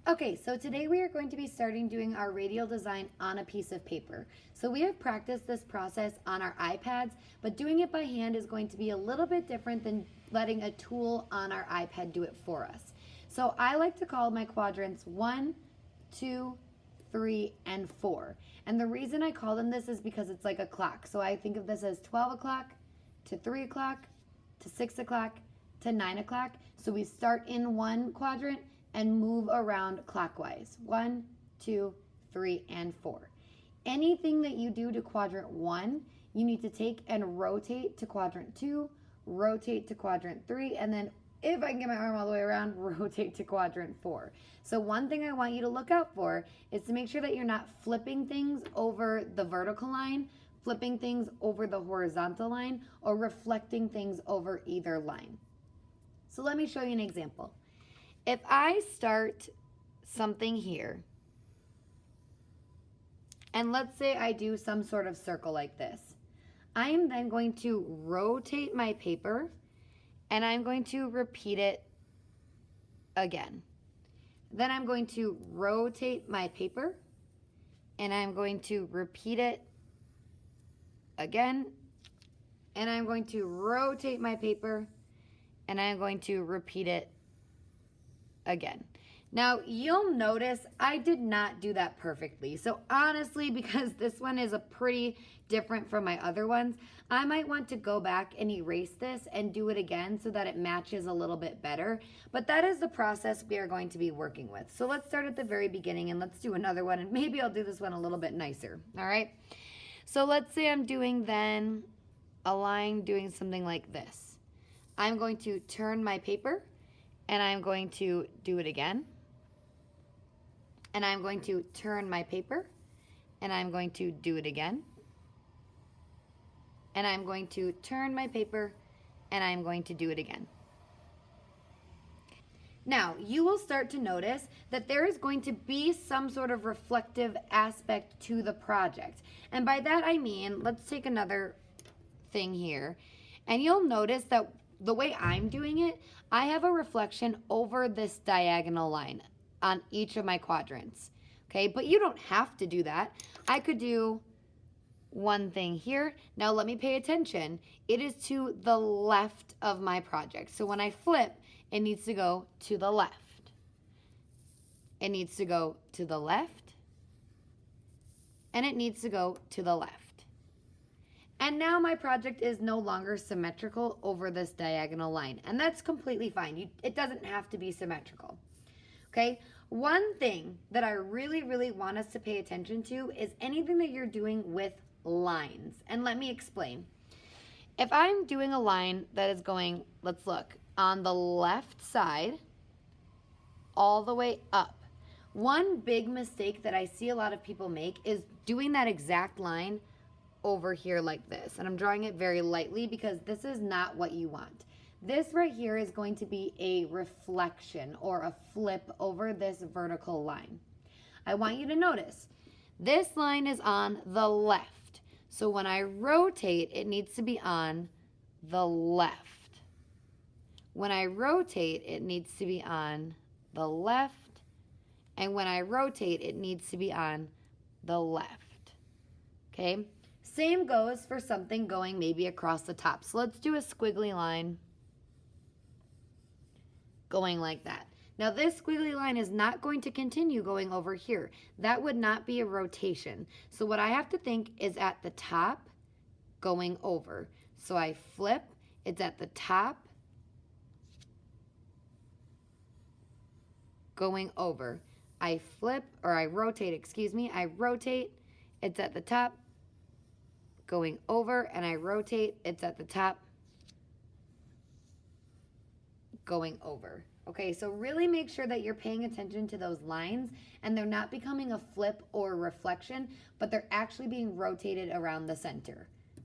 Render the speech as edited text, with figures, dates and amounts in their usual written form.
Okay, so today we are going to be starting doing our radial design on a piece of paper. So we have practiced this process on our iPads, but doing it by hand is going to be a little bit different than letting a tool on our iPad do it for us. So I like to call my quadrants 1, 2, 3, and 4. And the reason I call them this is because it's like a clock. So I think of this as 12 o'clock to 3 o'clock to 6 o'clock to 9 o'clock. So we start in one quadrant and move around clockwise. 1, 2, 3, and 4. Anything that you do to quadrant 1, you need to take and rotate to quadrant 2, rotate to quadrant 3, and then if I can get my arm all the way around, rotate to quadrant 4. So one thing I want you to look out for is to make sure that you're not flipping things over the vertical line, flipping things over the horizontal line, or reflecting things over either line. So let me show you an example. If I start something here, and let's say I do some sort of circle like this, I am then going to rotate my paper and I'm going to repeat it again. Then I'm going to rotate my paper and I'm going to repeat it again. And I'm going to rotate my paper and I'm going to repeat it again. Now you'll notice I did not do that perfectly. So honestly, because this one is a pretty different from my other ones, I might want to go back and erase this and do it again so that it matches a little bit better. But that is the process we are going to be working with. So let's start at the very beginning and let's do another one, and maybe I'll do this one a little bit nicer. All right. So let's say I'm doing then a line doing something like this. I'm going to turn my paper and I'm going to do it again. And I'm going to turn my paper and I'm going to do it again. And I'm going to turn my paper and I'm going to do it again. Now, you will start to notice that there is going to be some sort of reflective aspect to the project. And by that I mean, let's take another thing here. And you'll notice that the way I'm doing it, I have a reflection over this diagonal line on each of my quadrants. Okay, but you don't have to do that. I could do one thing here. Now let me pay attention. It is to the left of my project. So when I flip, it needs to go to the left. It needs to go to the left. And it needs to go to the left. And now my project is no longer symmetrical over this diagonal line. And that's completely fine. It doesn't have to be symmetrical. Okay? One thing that I really want us to pay attention to is anything that you're doing with lines. And let me explain. If I'm doing a line that is going, let's look, on the left side, all the way up. One big mistake that I see a lot of people make is doing that exact line over here like this. And I'm drawing it very lightly because this is not what you want. This right here is going to be a reflection or a flip over this vertical line. I want you to notice this line is on the left. So when I rotate, it needs to be on the left. When I rotate, it needs to be on the left. And when I rotate, it needs to be on the left. Okay? Same goes for something going maybe across the top. So let's do a squiggly line going like that. Now this squiggly line is not going to continue going over here. That would not be a rotation. So what I have to think is at the top going over. So I flip, it's at the top going over. I flip, or I rotate, excuse me, I rotate, it's at the top going over, and I rotate, it's at the top going over. Okay, so really make sure that you're paying attention to those lines and they're not becoming a flip or a reflection, but they're actually being rotated around the center.